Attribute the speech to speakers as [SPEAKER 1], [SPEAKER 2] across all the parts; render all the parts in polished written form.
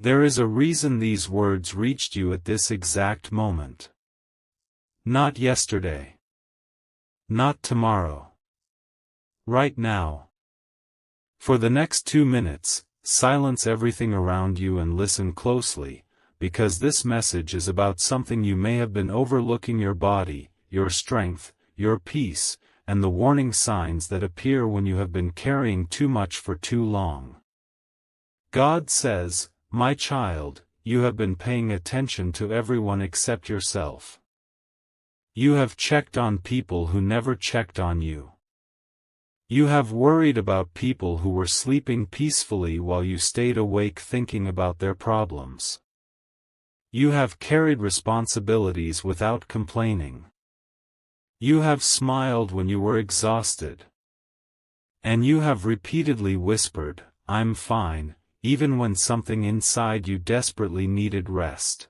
[SPEAKER 1] There is a reason these words reached you at this exact moment. Not yesterday. Not tomorrow. Right now. For the next 2 minutes, silence everything around you and listen closely, because this message is about something you may have been overlooking: your body, your strength, your peace, and the warning signs that appear when you have been carrying too much for too long. God says, "My child, you have been paying attention to everyone except yourself. You have checked on people who never checked on you. You have worried about people who were sleeping peacefully while you stayed awake thinking about their problems. You have carried responsibilities without complaining. You have smiled when you were exhausted. And you have repeatedly whispered, 'I'm fine,' even when something inside you desperately needed rest.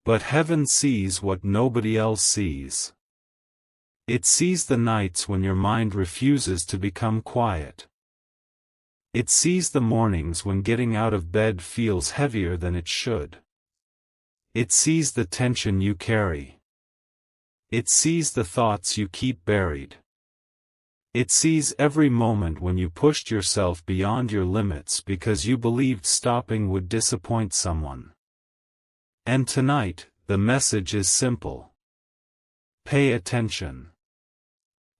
[SPEAKER 1] But heaven sees what nobody else sees. It sees the nights when your mind refuses to become quiet. It sees the mornings when getting out of bed feels heavier than it should. It sees the tension you carry. It sees the thoughts you keep buried. It sees every moment when you pushed yourself beyond your limits because you believed stopping would disappoint someone. And tonight, the message is simple. Pay attention.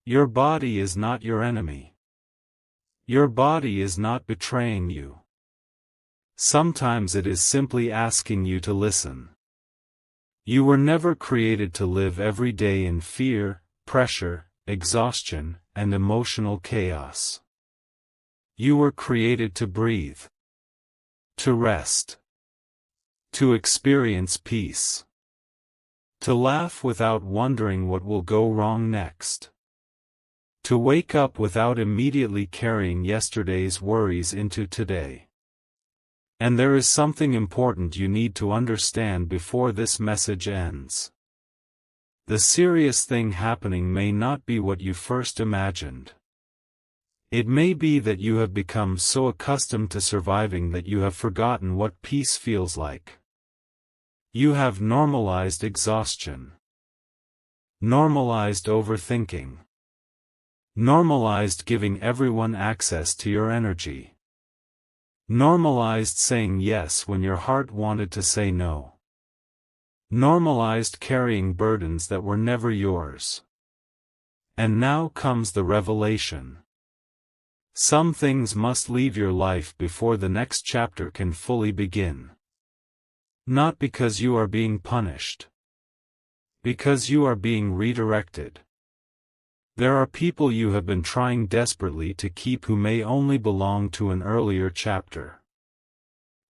[SPEAKER 1] Your body is not your enemy. Your body is not betraying you. Sometimes it is simply asking you to listen. You were never created to live every day in fear, pressure, exhaustion, and emotional chaos. You were created to breathe. To rest. To experience peace. To laugh without wondering what will go wrong next. To wake up without immediately carrying yesterday's worries into today. And there is something important you need to understand before this message ends. The serious thing happening may not be what you first imagined. It may be that you have become so accustomed to surviving that you have forgotten what peace feels like. You have normalized exhaustion. Normalized overthinking. Normalized giving everyone access to your energy. Normalized saying yes when your heart wanted to say no. Normalized carrying burdens that were never yours. And now comes the revelation. Some things must leave your life before the next chapter can fully begin. Not because you are being punished. Because you are being redirected. There are people you have been trying desperately to keep who may only belong to an earlier chapter.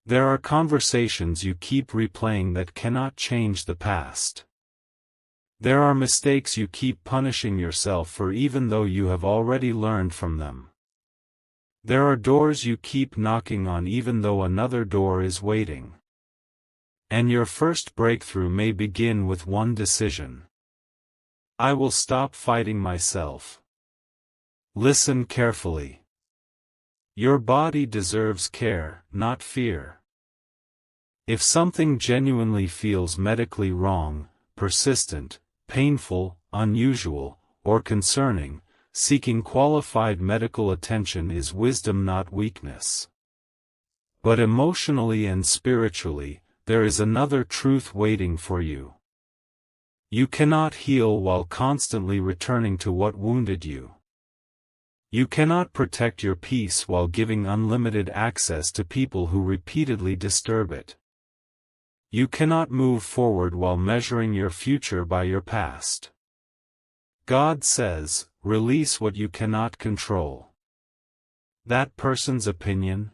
[SPEAKER 1] There are conversations you keep replaying that cannot change the past. There are mistakes you keep punishing yourself for even though you have already learned from them. There are doors you keep knocking on even though another door is waiting. And your first breakthrough may begin with one decision. I will stop fighting myself. Listen carefully. Your body deserves care, not fear. If something genuinely feels medically wrong, persistent, painful, unusual, or concerning, seeking qualified medical attention is wisdom, not weakness. But emotionally and spiritually, there is another truth waiting for you. You cannot heal while constantly returning to what wounded you. You cannot protect your peace while giving unlimited access to people who repeatedly disturb it. You cannot move forward while measuring your future by your past. God says, release what you cannot control. That person's opinion?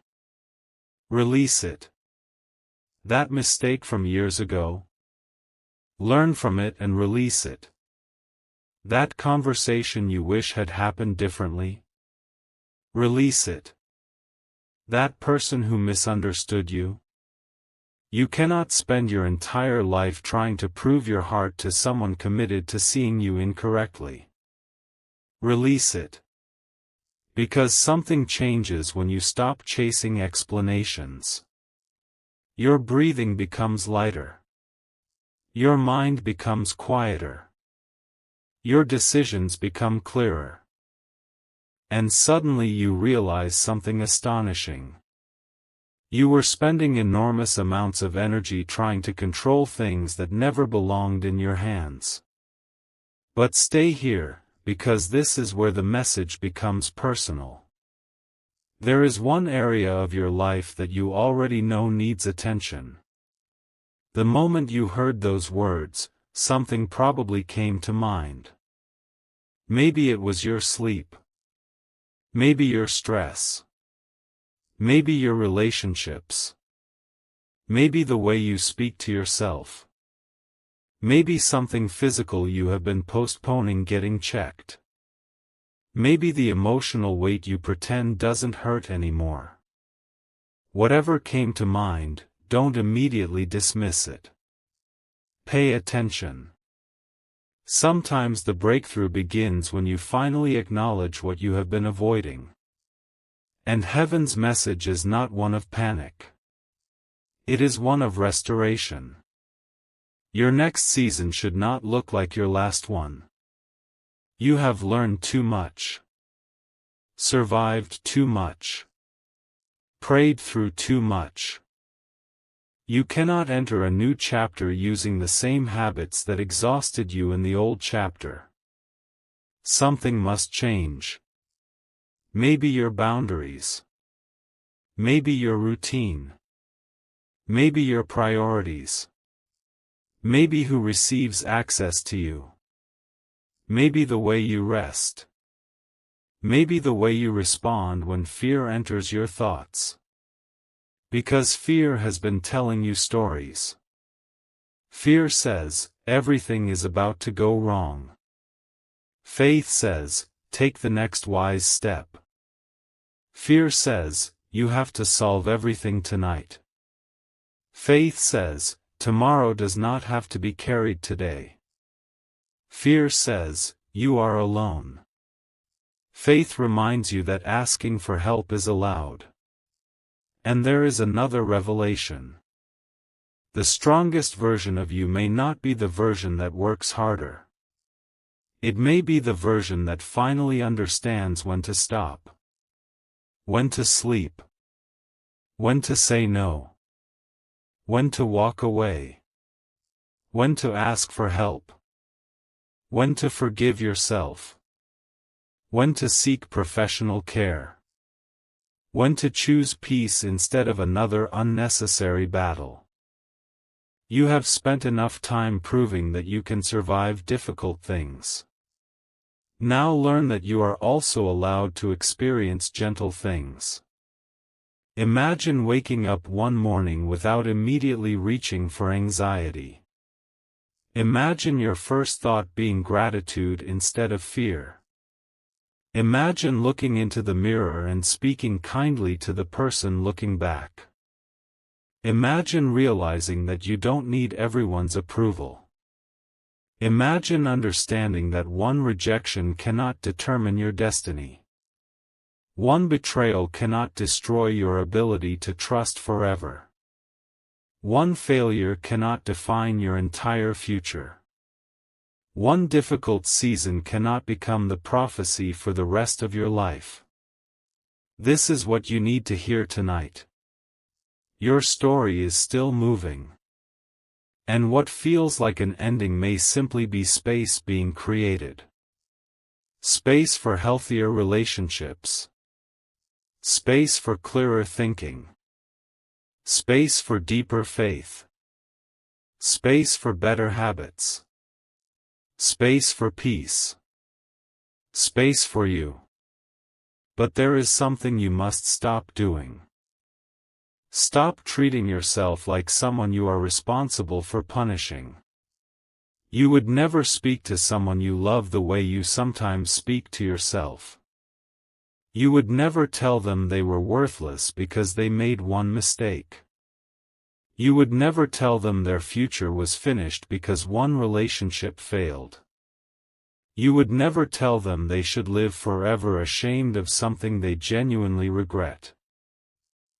[SPEAKER 1] Release it. That mistake from years ago? Learn from it and release it. That conversation you wish had happened differently? Release it. That person who misunderstood you? You cannot spend your entire life trying to prove your heart to someone committed to seeing you incorrectly. Release it. Because something changes when you stop chasing explanations. Your breathing becomes lighter. Your mind becomes quieter. Your decisions become clearer. And suddenly you realize something astonishing. You were spending enormous amounts of energy trying to control things that never belonged in your hands. But stay here, because this is where the message becomes personal. There is one area of your life that you already know needs attention. The moment you heard those words, something probably came to mind. Maybe it was your sleep. Maybe your stress. Maybe your relationships. Maybe the way you speak to yourself. Maybe something physical you have been postponing getting checked. Maybe the emotional weight you pretend doesn't hurt anymore. Whatever came to mind, don't immediately dismiss it. Pay attention. Sometimes the breakthrough begins when you finally acknowledge what you have been avoiding. And heaven's message is not one of panic. It is one of restoration. Your next season should not look like your last one. You have learned too much. Survived too much. Prayed through too much. You cannot enter a new chapter using the same habits that exhausted you in the old chapter. Something must change. Maybe your boundaries. Maybe your routine. Maybe your priorities. Maybe who receives access to you. Maybe the way you rest. Maybe the way you respond when fear enters your thoughts. Because fear has been telling you stories. Fear says, everything is about to go wrong. Faith says, take the next wise step. Fear says, you have to solve everything tonight. Faith says, tomorrow does not have to be carried today. Fear says, you are alone. Faith reminds you that asking for help is allowed. And there is another revelation. The strongest version of you may not be the version that works harder. It may be the version that finally understands when to stop. When to sleep. When to say no. When to walk away. When to ask for help. When to forgive yourself. When to seek professional care. When to choose peace instead of another unnecessary battle. You have spent enough time proving that you can survive difficult things. Now learn that you are also allowed to experience gentle things. Imagine waking up one morning without immediately reaching for anxiety. Imagine your first thought being gratitude instead of fear. Imagine looking into the mirror and speaking kindly to the person looking back. Imagine realizing that you don't need everyone's approval. Imagine understanding that one rejection cannot determine your destiny. One betrayal cannot destroy your ability to trust forever. One failure cannot define your entire future. One difficult season cannot become the prophecy for the rest of your life. This is what you need to hear tonight. Your story is still moving. And what feels like an ending may simply be space being created. Space for healthier relationships. Space for clearer thinking. Space for deeper faith. Space for better habits. Space for peace. Space for you. But there is something you must stop doing. Stop treating yourself like someone you are responsible for punishing. You would never speak to someone you love the way you sometimes speak to yourself. You would never tell them they were worthless because they made one mistake. You would never tell them their future was finished because one relationship failed. You would never tell them they should live forever ashamed of something they genuinely regret.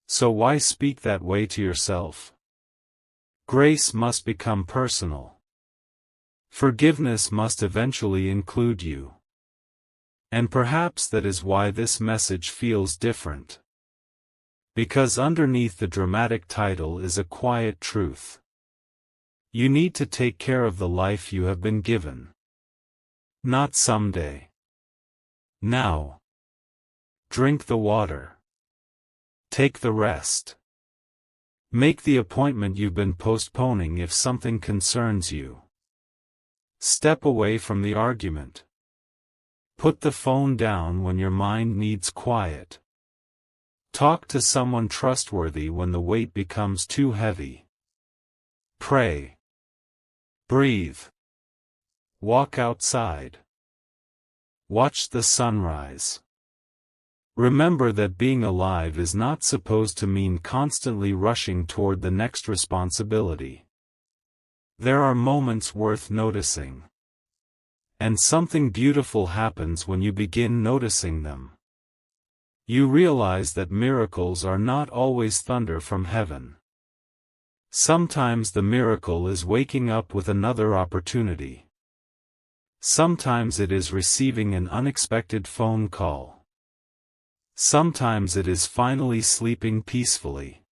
[SPEAKER 1] So why speak that way to yourself? Grace must become personal. Forgiveness must eventually include you. And perhaps that is why this message feels different. Because underneath the dramatic title is a quiet truth. You need to take care of the life you have been given. Not someday. Now. Drink the water. Take the rest. Make the appointment you've been postponing if something concerns you. Step away from the argument. Put the phone down when your mind needs quiet. Talk to someone trustworthy when the weight becomes too heavy. Pray. Breathe. Walk outside. Watch the sunrise. Remember that being alive is not supposed to mean constantly rushing toward the next responsibility. There are moments worth noticing. And something beautiful happens when you begin noticing them. You realize that miracles are not always thunder from heaven. Sometimes the miracle is waking up with another opportunity. Sometimes it is receiving an unexpected phone call. Sometimes it is finally sleeping peacefully.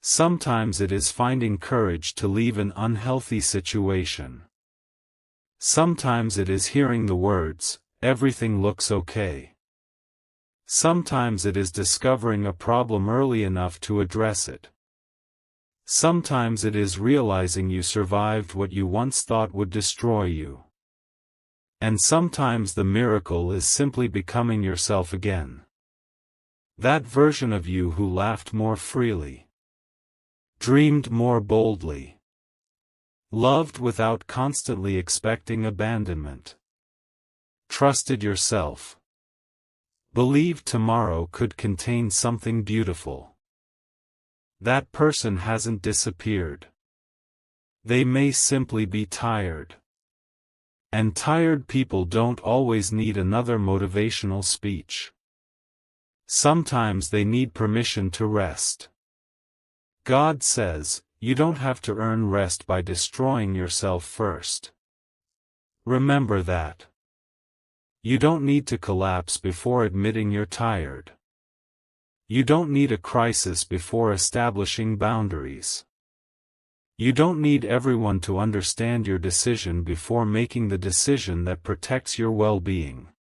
[SPEAKER 1] Sometimes it is finding courage to leave an unhealthy situation. Sometimes it is hearing the words, "Everything looks okay." Sometimes it is discovering a problem early enough to address it. Sometimes it is realizing you survived what you once thought would destroy you. And sometimes the miracle is simply becoming yourself again. That version of you who laughed more freely. Dreamed more boldly. Loved without constantly expecting abandonment. Trusted yourself. Believed tomorrow could contain something beautiful. That person hasn't disappeared. They may simply be tired. And tired people don't always need another motivational speech. Sometimes they need permission to rest. God says, you don't have to earn rest by destroying yourself first. Remember that. You don't need to collapse before admitting you're tired. You don't need a crisis before establishing boundaries. You don't need everyone to understand your decision before making the decision that protects your well-being.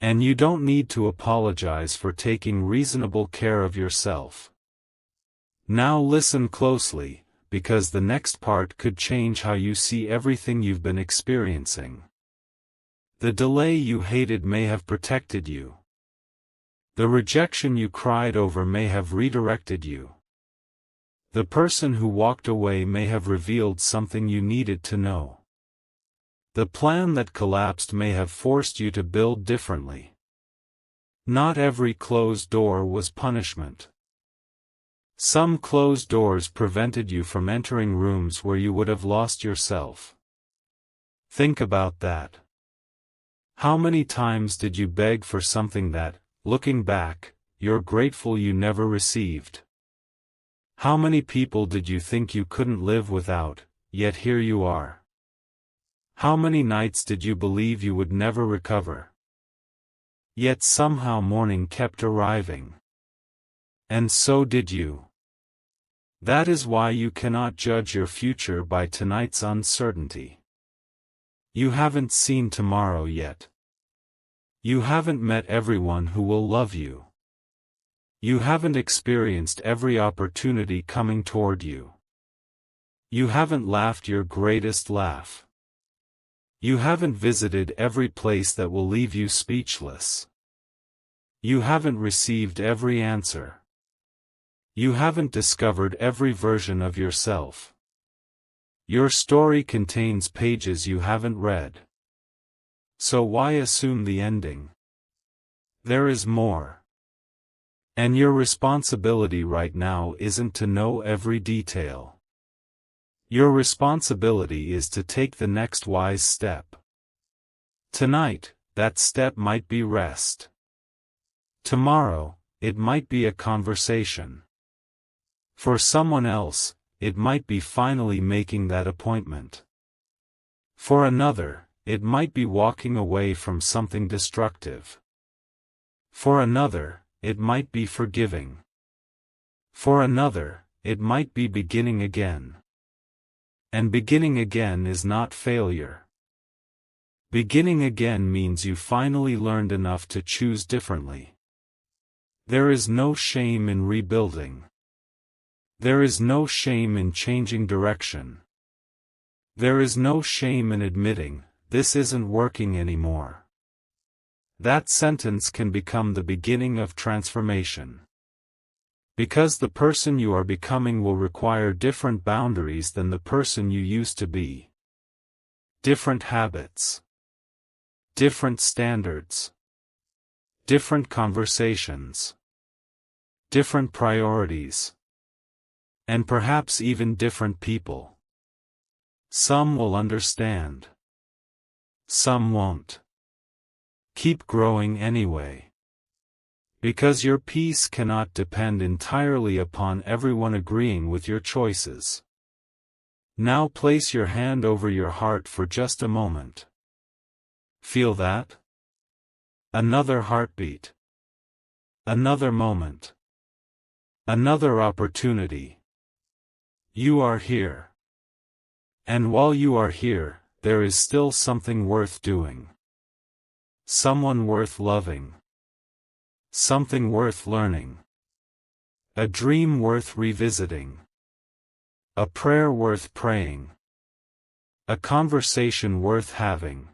[SPEAKER 1] And you don't need to apologize for taking reasonable care of yourself. Now listen closely, because the next part could change how you see everything you've been experiencing. The delay you hated may have protected you. The rejection you cried over may have redirected you. The person who walked away may have revealed something you needed to know. The plan that collapsed may have forced you to build differently. Not every closed door was punishment. Some closed doors prevented you from entering rooms where you would have lost yourself. Think about that. How many times did you beg for something that, looking back, you're grateful you never received? How many people did you think you couldn't live without, yet here you are? How many nights did you believe you would never recover? Yet somehow morning kept arriving. And so did you. That is why you cannot judge your future by tonight's uncertainty. You haven't seen tomorrow yet. You haven't met everyone who will love you. You haven't experienced every opportunity coming toward you. You haven't laughed your greatest laugh. You haven't visited every place that will leave you speechless. You haven't received every answer. You haven't discovered every version of yourself. Your story contains pages you haven't read. So why assume the ending? There is more. And your responsibility right now isn't to know every detail. Your responsibility is to take the next wise step. Tonight, that step might be rest. Tomorrow, it might be a conversation. For someone else, it might be finally making that appointment. For another, it might be walking away from something destructive. For another, it might be forgiving. For another, it might be beginning again. And beginning again is not failure. Beginning again means you finally learned enough to choose differently. There is no shame in rebuilding. There is no shame in changing direction. There is no shame in admitting, this isn't working anymore. That sentence can become the beginning of transformation. Because the person you are becoming will require different boundaries than the person you used to be. Different habits. Different standards. Different conversations. Different priorities. And perhaps even different people. Some will understand. Some won't. Keep growing anyway. Because your peace cannot depend entirely upon everyone agreeing with your choices. Now place your hand over your heart for just a moment. Feel that? Another heartbeat. Another moment. Another opportunity. You are here. And while you are here, there is still something worth doing. Someone worth loving. Something worth learning. A dream worth revisiting. A prayer worth praying. A conversation worth having.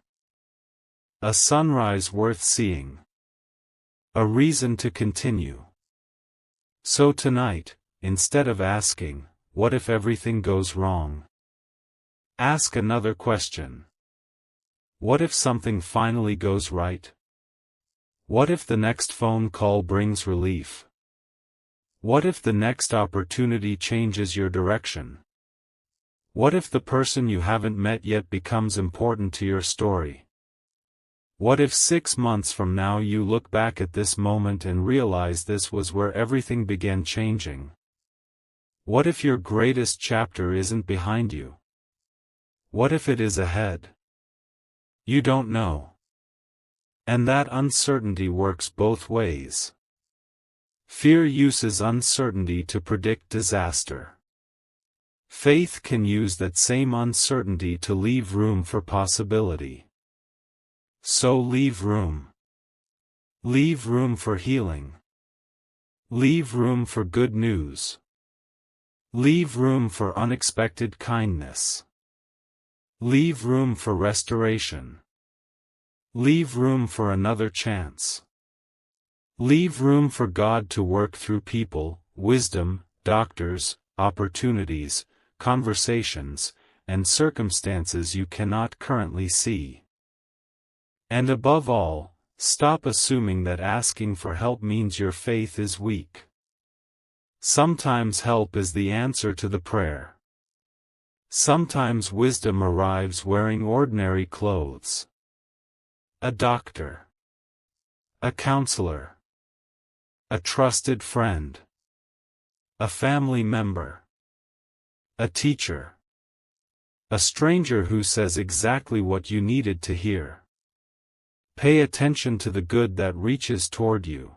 [SPEAKER 1] A sunrise worth seeing. A reason to continue. So tonight, instead of asking, what if everything goes wrong? Ask another question. What if something finally goes right? What if the next phone call brings relief? What if the next opportunity changes your direction? What if the person you haven't met yet becomes important to your story? What if 6 months from now you look back at this moment and realize this was where everything began changing? What if your greatest chapter isn't behind you? What if it is ahead? You don't know. And that uncertainty works both ways. Fear uses uncertainty to predict disaster. Faith can use that same uncertainty to leave room for possibility. So leave room. Leave room for healing. Leave room for good news. Leave room for unexpected kindness. Leave room for restoration. Leave room for another chance. Leave room for God to work through people, wisdom, doctors, opportunities, conversations, and circumstances you cannot currently see. And above all, stop assuming that asking for help means your faith is weak. Sometimes help is the answer to the prayer. Sometimes wisdom arrives wearing ordinary clothes. A doctor. A counselor. A trusted friend. A family member. A teacher. A stranger who says exactly what you needed to hear. Pay attention to the good that reaches toward you.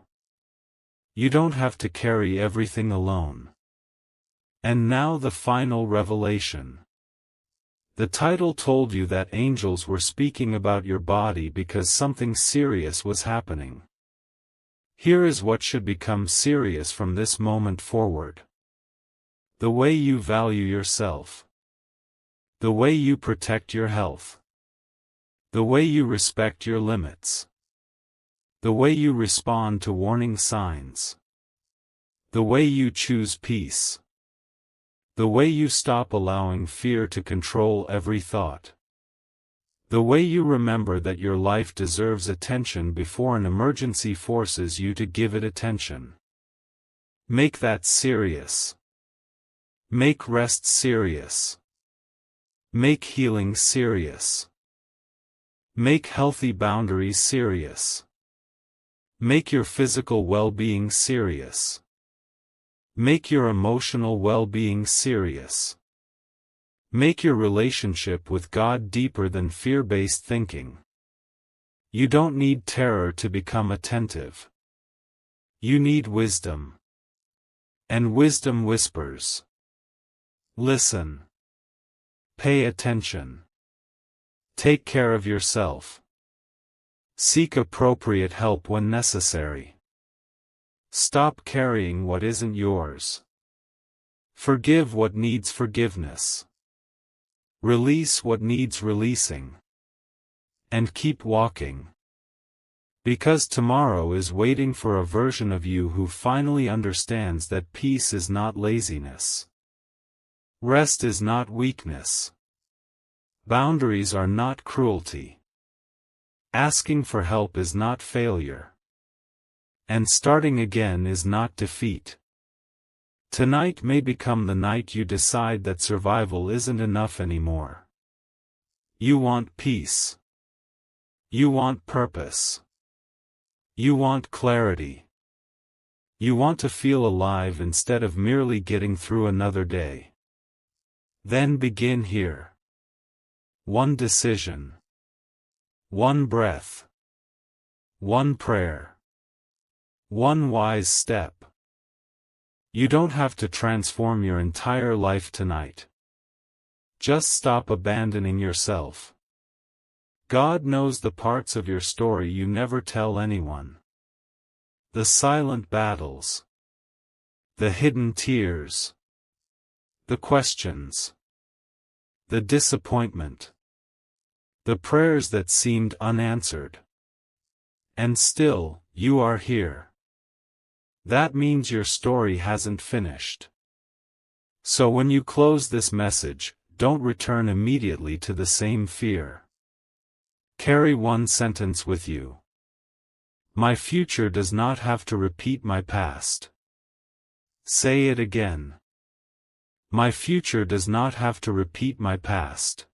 [SPEAKER 1] You don't have to carry everything alone. And now the final revelation. The title told you that angels were speaking about your body because something serious was happening. Here is what should become serious from this moment forward. The way you value yourself. The way you protect your health. The way you respect your limits. The way you respond to warning signs. The way you choose peace. The way you stop allowing fear to control every thought. The way you remember that your life deserves attention before an emergency forces you to give it attention. Make that serious. Make rest serious. Make healing serious. Make healthy boundaries serious. Make your physical well-being serious. Make your emotional well-being serious. Make your relationship with God deeper than fear-based thinking. You don't need terror to become attentive. You need wisdom. And wisdom whispers. Listen. Pay attention. Take care of yourself. Seek appropriate help when necessary. Stop carrying what isn't yours. Forgive what needs forgiveness. Release what needs releasing. And keep walking. Because tomorrow is waiting for a version of you who finally understands that peace is not laziness. Rest is not weakness. Boundaries are not cruelty. Asking for help is not failure. And starting again is not defeat. Tonight may become the night you decide that survival isn't enough anymore. You want peace. You want purpose. You want clarity. You want to feel alive instead of merely getting through another day. Then begin here. One decision. One breath. One prayer. One wise step. You don't have to transform your entire life tonight. Just stop abandoning yourself. God knows the parts of your story you never tell anyone. The silent battles. The hidden tears. The questions. The disappointment. The prayers that seemed unanswered. And still, you are here. That means your story hasn't finished. So when you close this message, don't return immediately to the same fear. Carry one sentence with you. My future does not have to repeat my past. Say it again. My future does not have to repeat my past.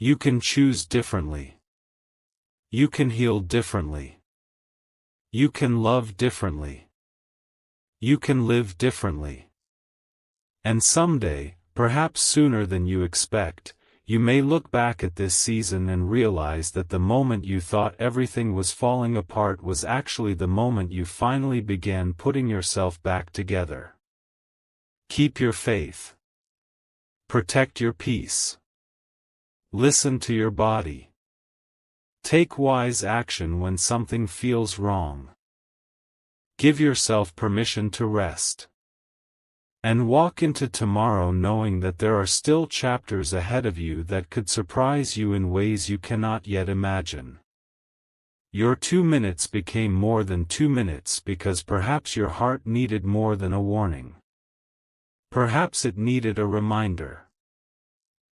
[SPEAKER 1] You can choose differently. You can heal differently. You can love differently. You can live differently. And someday, perhaps sooner than you expect, you may look back at this season and realize that the moment you thought everything was falling apart was actually the moment you finally began putting yourself back together. Keep your faith. Protect your peace. Listen to your body. Take wise action when something feels wrong. Give yourself permission to rest. And walk into tomorrow knowing that there are still chapters ahead of you that could surprise you in ways you cannot yet imagine. Your 2 minutes became more than 2 minutes because perhaps your heart needed more than a warning. Perhaps it needed a reminder.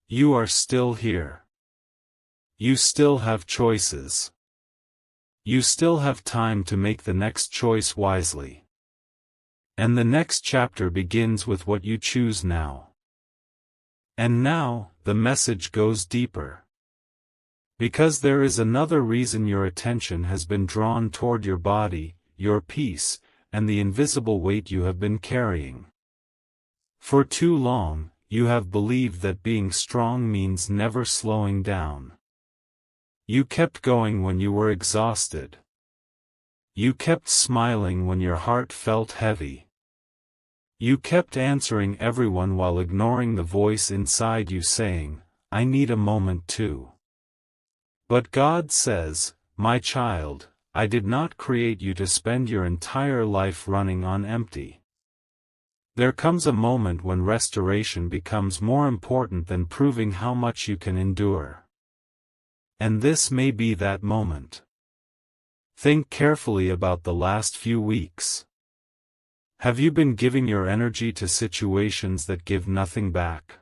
[SPEAKER 1] You are still here. You still have choices. You still have time to make the next choice wisely. And the next chapter begins with what you choose now. And now, the message goes deeper. Because there is another reason your attention has been drawn toward your body, your peace, and the invisible weight you have been carrying. For too long, you have believed that being strong means never slowing down. You kept going when you were exhausted. You kept smiling when your heart felt heavy. You kept answering everyone while ignoring the voice inside you saying, I need a moment too. But God says, my child, I did not create you to spend your entire life running on empty. There comes a moment when restoration becomes more important than proving how much you can endure. And this may be that moment. Think carefully about the last few weeks. Have you been giving your energy to situations that give nothing back?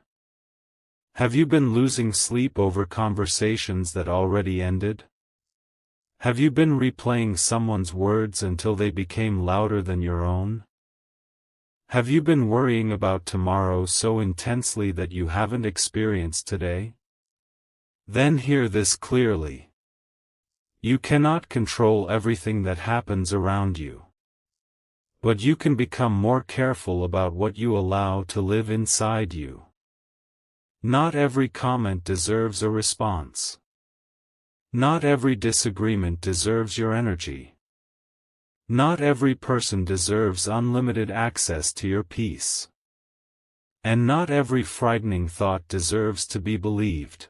[SPEAKER 1] Have you been losing sleep over conversations that already ended? Have you been replaying someone's words until they became louder than your own? Have you been worrying about tomorrow so intensely that you haven't experienced today? Then hear this clearly. You cannot control everything that happens around you. But you can become more careful about what you allow to live inside you. Not every comment deserves a response. Not every disagreement deserves your energy. Not every person deserves unlimited access to your peace. And not every frightening thought deserves to be believed.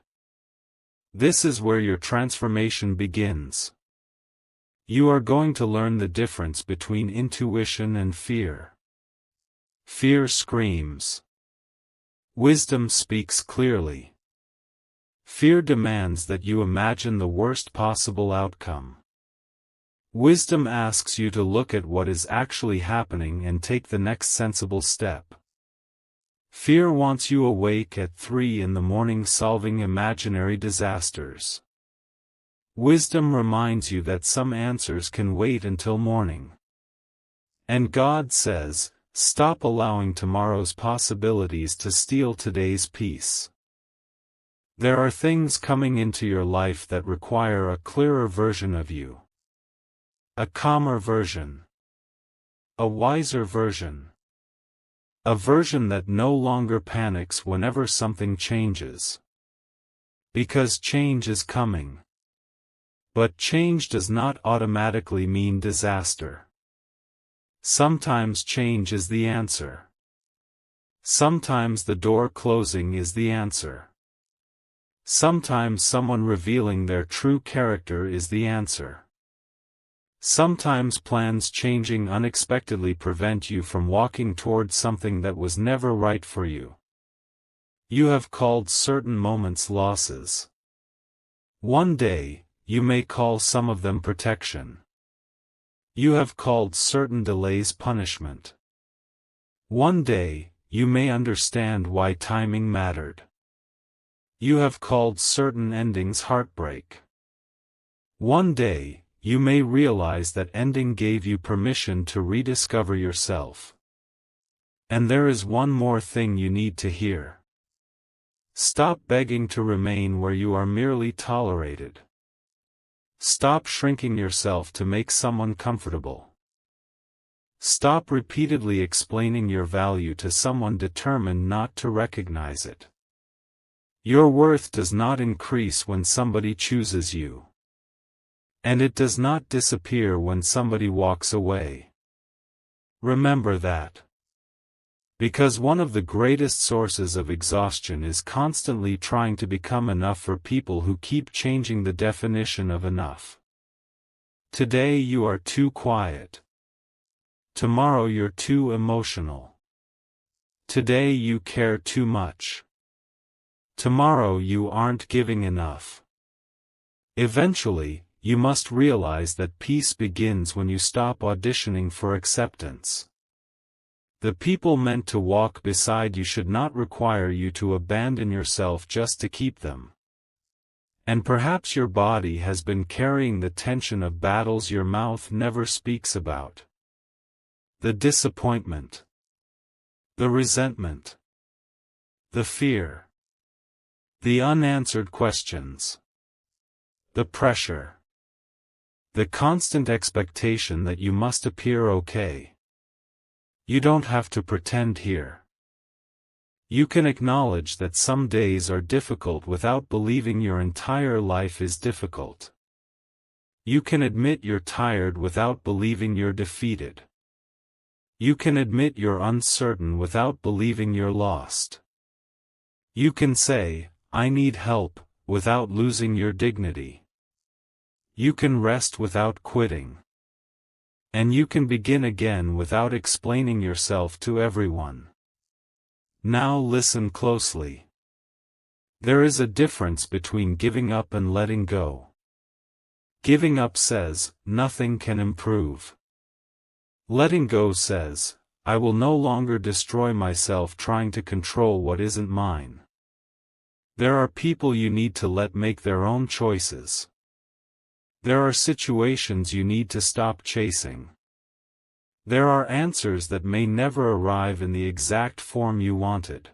[SPEAKER 1] This is where your transformation begins. You are going to learn the difference between intuition and fear. Fear screams. Wisdom speaks clearly. Fear demands that you imagine the worst possible outcome. Wisdom asks you to look at what is actually happening and take the next sensible step. Fear wants you awake at 3 in the morning solving imaginary disasters. Wisdom reminds you that some answers can wait until morning. And God says, stop allowing tomorrow's possibilities to steal today's peace. There are things coming into your life that require a clearer version of you. A calmer version. A wiser version. A version that no longer panics whenever something changes. Because change is coming. But change does not automatically mean disaster. Sometimes change is the answer. Sometimes the door closing is the answer. Sometimes someone revealing their true character is the answer. Sometimes plans changing unexpectedly prevent you from walking toward something that was never right for you. You have called certain moments losses. One day, you may call some of them protection. You have called certain delays punishment. One day, you may understand why timing mattered. You have called certain endings heartbreak. One day, you may realize that ending gave you permission to rediscover yourself. And there is one more thing you need to hear. Stop begging to remain where you are merely tolerated. Stop shrinking yourself to make someone comfortable. Stop repeatedly explaining your value to someone determined not to recognize it. Your worth does not increase when somebody chooses you. And it does not disappear when somebody walks away. Remember that. Because one of the greatest sources of exhaustion is constantly trying to become enough for people who keep changing the definition of enough. Today you are too quiet. Tomorrow you're too emotional. Today you care too much. Tomorrow you aren't giving enough. Eventually, you must realize that peace begins when you stop auditioning for acceptance. The people meant to walk beside you should not require you to abandon yourself just to keep them. And perhaps your body has been carrying the tension of battles your mouth never speaks about. The disappointment. The resentment. The fear. The unanswered questions. The pressure. The constant expectation that you must appear okay. You don't have to pretend here. You can acknowledge that some days are difficult without believing your entire life is difficult. You can admit you're tired without believing you're defeated. You can admit you're uncertain without believing you're lost. You can say, I need help, without losing your dignity. You can rest without quitting. And you can begin again without explaining yourself to everyone. Now listen closely. There is a difference between giving up and letting go. Giving up says, nothing can improve. Letting go says, I will no longer destroy myself trying to control what isn't mine. There are people you need to let make their own choices. There are situations you need to stop chasing. There are answers that may never arrive in the exact form you wanted.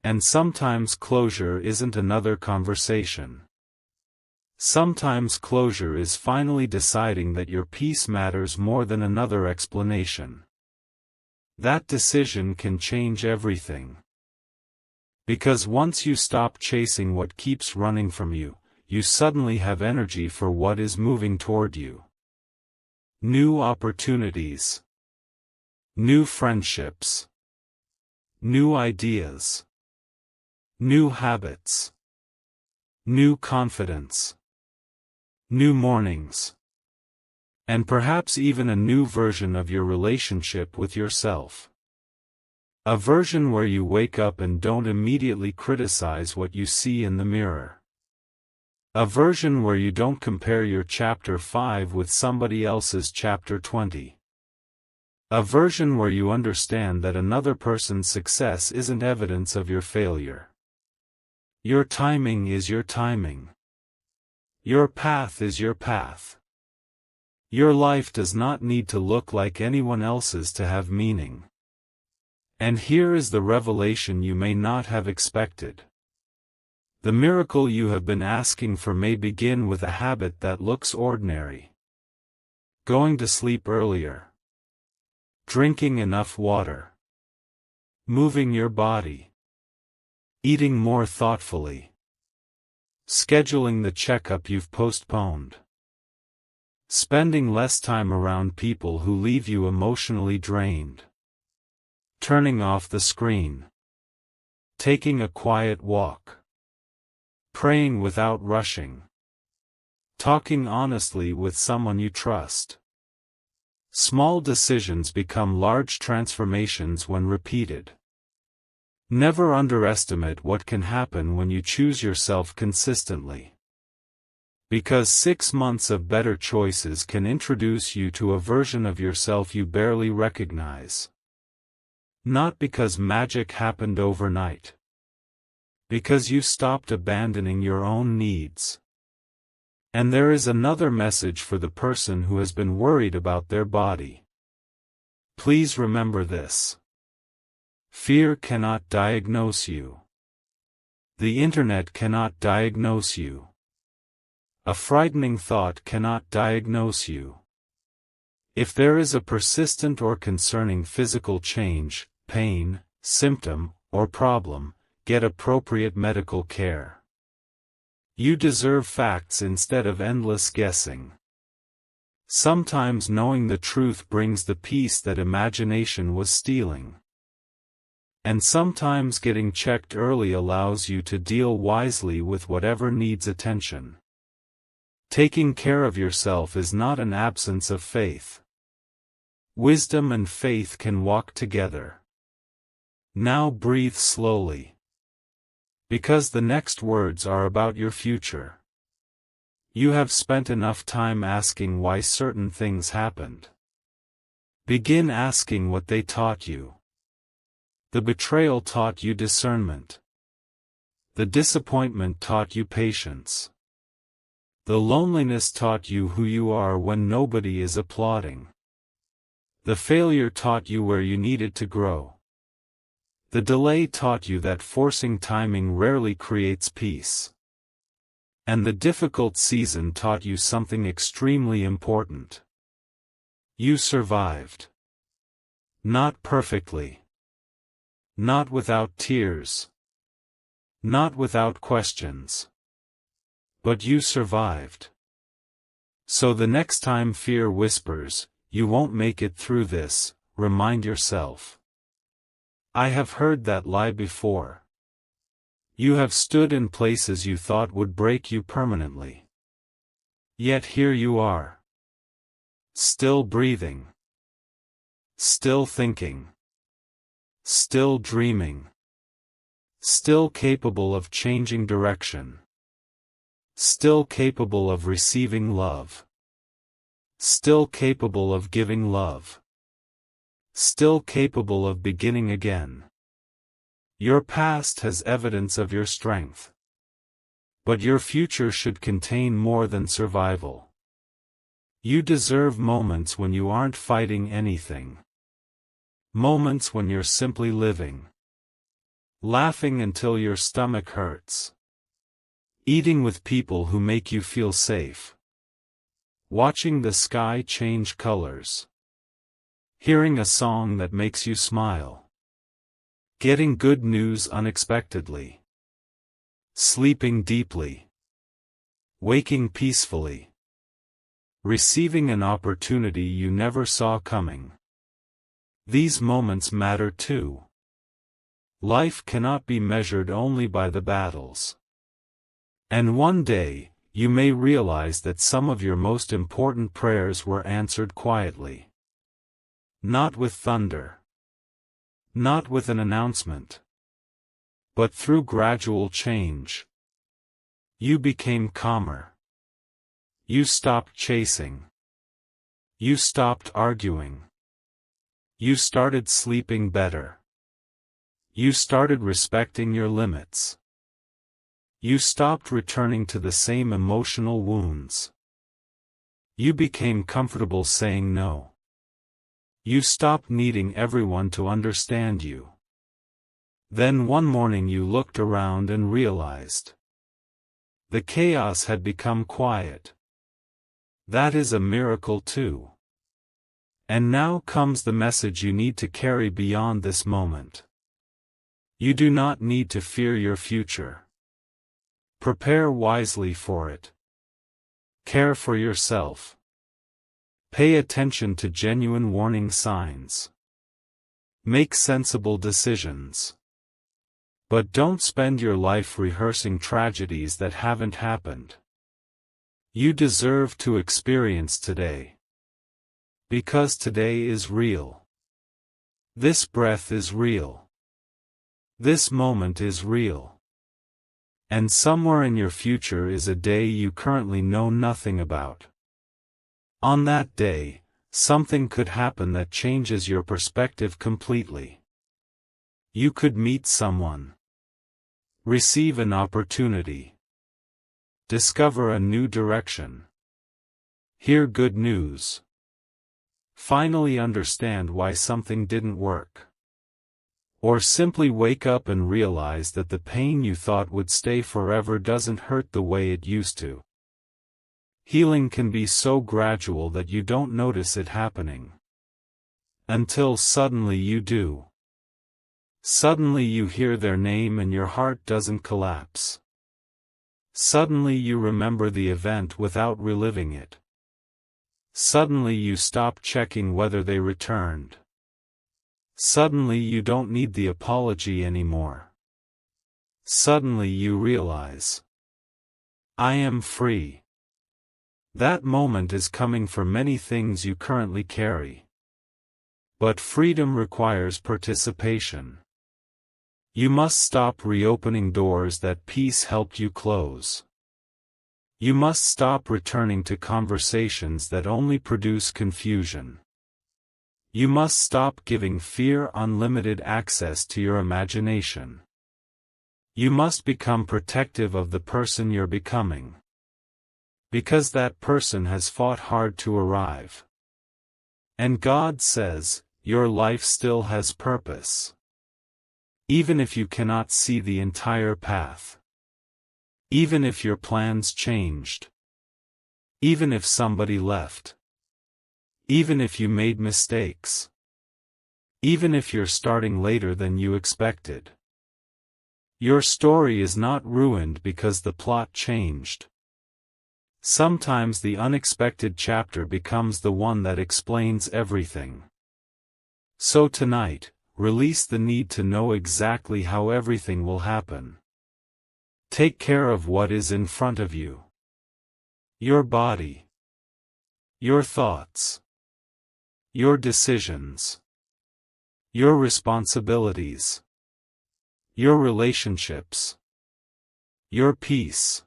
[SPEAKER 1] And sometimes closure isn't another conversation. Sometimes closure is finally deciding that your peace matters more than another explanation. That decision can change everything. Because once you stop chasing what keeps running from you, you suddenly have energy for what is moving toward you. New opportunities. New friendships. New ideas. New habits. New confidence. New mornings. And perhaps even a new version of your relationship with yourself. A version where you wake up and don't immediately criticize what you see in the mirror. A version where you don't compare your chapter 5 with somebody else's chapter 20. A version where you understand that another person's success isn't evidence of your failure. Your timing is your timing. Your path is your path. Your life does not need to look like anyone else's to have meaning. And here is the revelation you may not have expected. The miracle you have been asking for may begin with a habit that looks ordinary. Going to sleep earlier. Drinking enough water. Moving your body. Eating more thoughtfully. Scheduling the checkup you've postponed. Spending less time around people who leave you emotionally drained. Turning off the screen. Taking a quiet walk. Praying without rushing. Talking honestly with someone you trust. Small decisions become large transformations when repeated. Never underestimate what can happen when you choose yourself consistently. Because 6 months of better choices can introduce you to a version of yourself you barely recognize. Not because magic happened overnight. Because you stopped abandoning your own needs. And there is another message for the person who has been worried about their body. Please remember this. Fear cannot diagnose you. The internet cannot diagnose you. A frightening thought cannot diagnose you. If there is a persistent or concerning physical change, pain, symptom, or problem, get appropriate medical care. You deserve facts instead of endless guessing. Sometimes knowing the truth brings the peace that imagination was stealing. And sometimes getting checked early allows you to deal wisely with whatever needs attention. Taking care of yourself is not an absence of faith. Wisdom and faith can walk together. Now breathe slowly. Because the next words are about your future. You have spent enough time asking why certain things happened. Begin asking what they taught you. The betrayal taught you discernment. The disappointment taught you patience. The loneliness taught you who you are when nobody is applauding. The failure taught you where you needed to grow. The delay taught you that forcing timing rarely creates peace. And the difficult season taught you something extremely important. You survived. Not perfectly. Not without tears. Not without questions. But you survived. So the next time fear whispers, "You won't make it through this," remind yourself. I have heard that lie before. You have stood in places you thought would break you permanently. Yet here you are. Still breathing. Still thinking. Still dreaming. Still capable of changing direction. Still capable of receiving love. Still capable of giving love. Still capable of beginning again. Your past has evidence of your strength. But your future should contain more than survival. You deserve moments when you aren't fighting anything. Moments when you're simply living. Laughing until your stomach hurts. Eating with people who make you feel safe. Watching the sky change colors. Hearing a song that makes you smile. Getting good news unexpectedly. Sleeping deeply. Waking peacefully. Receiving an opportunity you never saw coming. These moments matter too. Life cannot be measured only by the battles. And one day, you may realize that some of your most important prayers were answered quietly. Not with thunder. Not with an announcement. But through gradual change. You became calmer. You stopped chasing. You stopped arguing. You started sleeping better. You started respecting your limits. You stopped returning to the same emotional wounds. You became comfortable saying no. You stopped needing everyone to understand you. Then one morning you looked around and realized the chaos had become quiet. That is a miracle too. And now comes the message you need to carry beyond this moment. You do not need to fear your future. Prepare wisely for it. Care for yourself. Pay attention to genuine warning signs. Make sensible decisions. But don't spend your life rehearsing tragedies that haven't happened. You deserve to experience today. Because today is real. This breath is real. This moment is real. And somewhere in your future is a day you currently know nothing about. On that day, something could happen that changes your perspective completely. You could meet someone. Receive an opportunity. Discover a new direction. Hear good news. Finally understand why something didn't work. Or simply wake up and realize that the pain you thought would stay forever doesn't hurt the way it used to. Healing can be so gradual that you don't notice it happening. Until suddenly you do. Suddenly you hear their name and your heart doesn't collapse. Suddenly you remember the event without reliving it. Suddenly you stop checking whether they returned. Suddenly you don't need the apology anymore. Suddenly you realize, I am free. That moment is coming for many things you currently carry. But freedom requires participation. You must stop reopening doors that peace helped you close. You must stop returning to conversations that only produce confusion. You must stop giving fear unlimited access to your imagination. You must become protective of the person you're becoming. Because that person has fought hard to arrive. And God says, your life still has purpose. Even if you cannot see the entire path. Even if your plans changed. Even if somebody left. Even if you made mistakes. Even if you're starting later than you expected. Your story is not ruined because the plot changed. Sometimes the unexpected chapter becomes the one that explains everything. So tonight, release the need to know exactly how everything will happen. Take care of what is in front of you. Your body. Your thoughts. Your decisions. Your responsibilities. Your relationships. Your peace.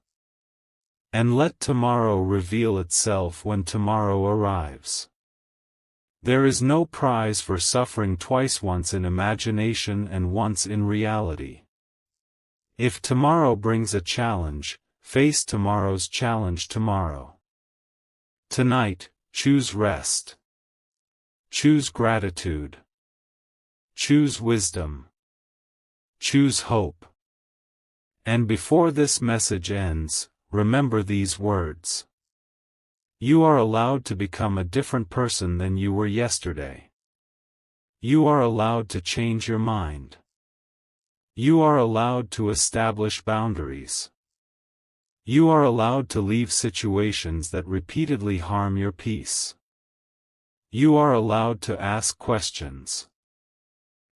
[SPEAKER 1] And let tomorrow reveal itself when tomorrow arrives. There is no prize for suffering twice, once in imagination and once in reality. If tomorrow brings a challenge, face tomorrow's challenge tomorrow. Tonight, choose rest. Choose gratitude. Choose wisdom. Choose hope. And before this message ends, remember these words. You are allowed to become a different person than you were yesterday. You are allowed to change your mind. You are allowed to establish boundaries. You are allowed to leave situations that repeatedly harm your peace. You are allowed to ask questions.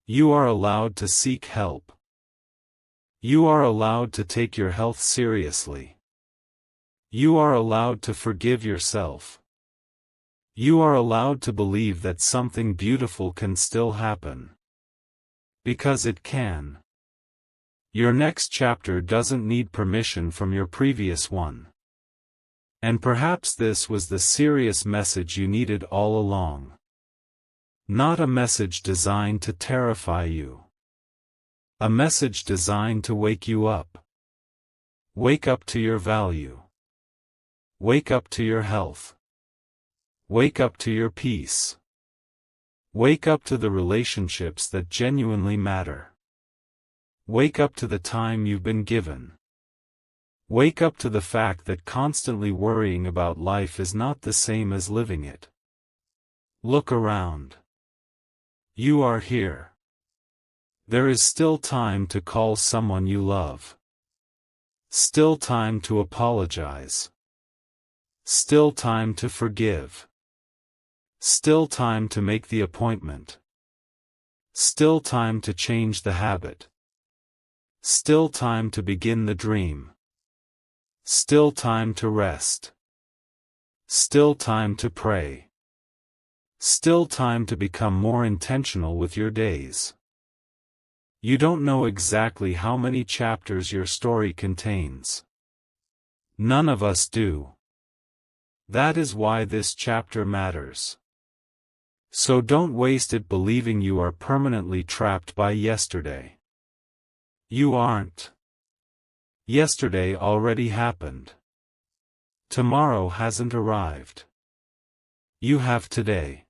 [SPEAKER 1] You are allowed to seek help. You are allowed to take your health seriously. You are allowed to forgive yourself. You are allowed to believe that something beautiful can still happen. Because it can. Your next chapter doesn't need permission from your previous one. And perhaps this was the serious message you needed all along. Not a message designed to terrify you. A message designed to wake you up. Wake up to your value. Wake up to your health. Wake up to your peace. Wake up to the relationships that genuinely matter. Wake up to the time you've been given. Wake up to the fact that constantly worrying about life is not the same as living it. Look around. You are here. There is still time to call someone you love. Still time to apologize. Still time to forgive. Still time to make the appointment. Still time to change the habit. Still time to begin the dream. Still time to rest. Still time to pray. Still time to become more intentional with your days. You don't know exactly how many chapters your story contains. None of us do. That is why this chapter matters. So don't waste it believing you are permanently trapped by yesterday. You aren't. Yesterday already happened. Tomorrow hasn't arrived. You have today.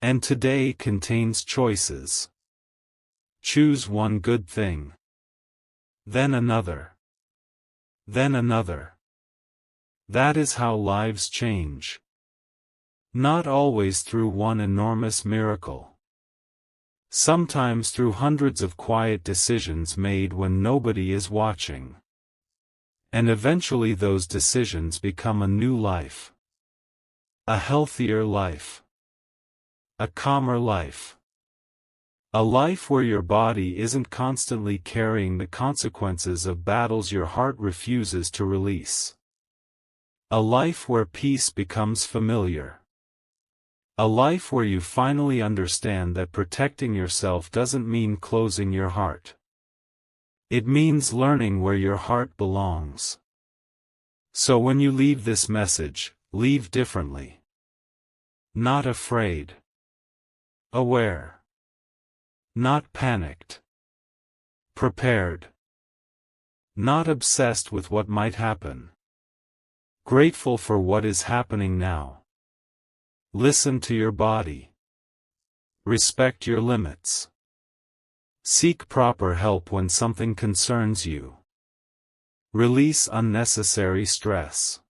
[SPEAKER 1] And today contains choices. Choose one good thing. Then another. Then another. That is how lives change. Not always through one enormous miracle. Sometimes through hundreds of quiet decisions made when nobody is watching. And eventually those decisions become a new life. A healthier life. A calmer life. A life where your body isn't constantly carrying the consequences of battles your heart refuses to release. A life where peace becomes familiar. A life where you finally understand that protecting yourself doesn't mean closing your heart. It means learning where your heart belongs. So when you leave this message, leave differently. Not afraid. Aware. Not panicked. Prepared. Not obsessed with what might happen. Grateful for what is happening now. Listen to your body. Respect your limits. Seek proper help when something concerns you. Release unnecessary stress.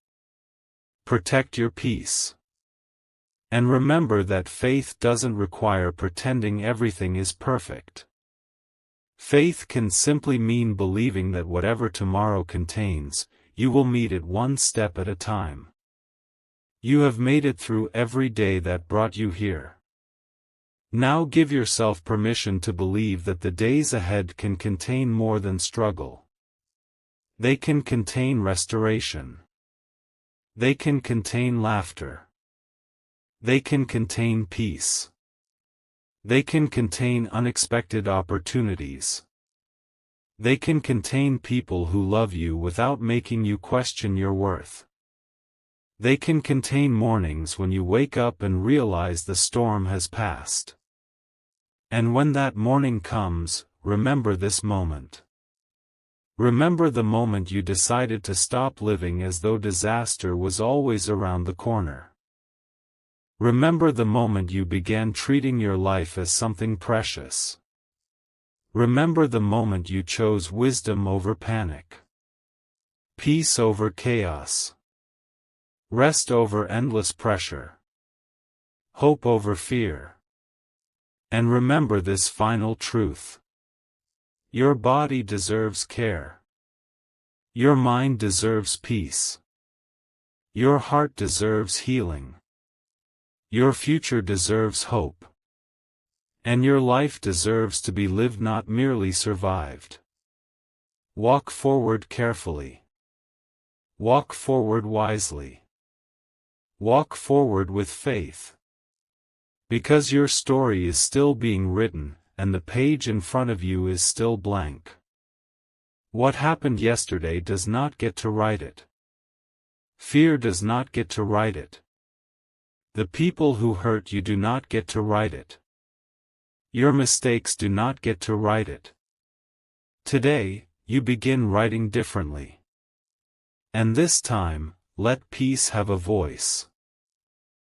[SPEAKER 1] Protect your peace. And remember that faith doesn't require pretending everything is perfect. Faith can simply mean believing that whatever tomorrow contains, you will meet it one step at a time. You have made it through every day that brought you here. Now give yourself permission to believe that the days ahead can contain more than struggle. They can contain restoration. They can contain laughter. They can contain peace. They can contain unexpected opportunities. They can contain people who love you without making you question your worth. They can contain mornings when you wake up and realize the storm has passed. And when that morning comes, remember this moment. Remember the moment you decided to stop living as though disaster was always around the corner. Remember the moment you began treating your life as something precious. Remember the moment you chose wisdom over panic. Peace over chaos. Rest over endless pressure. Hope over fear. And remember this final truth. Your body deserves care. Your mind deserves peace. Your heart deserves healing. Your future deserves hope. And your life deserves to be lived, not merely survived. Walk forward carefully. Walk forward wisely. Walk forward with faith. Because your story is still being written, and the page in front of you is still blank. What happened yesterday does not get to write it. Fear does not get to write it. The people who hurt you do not get to write it. Your mistakes do not get to write it. Today, you begin writing differently. And this time, let peace have a voice.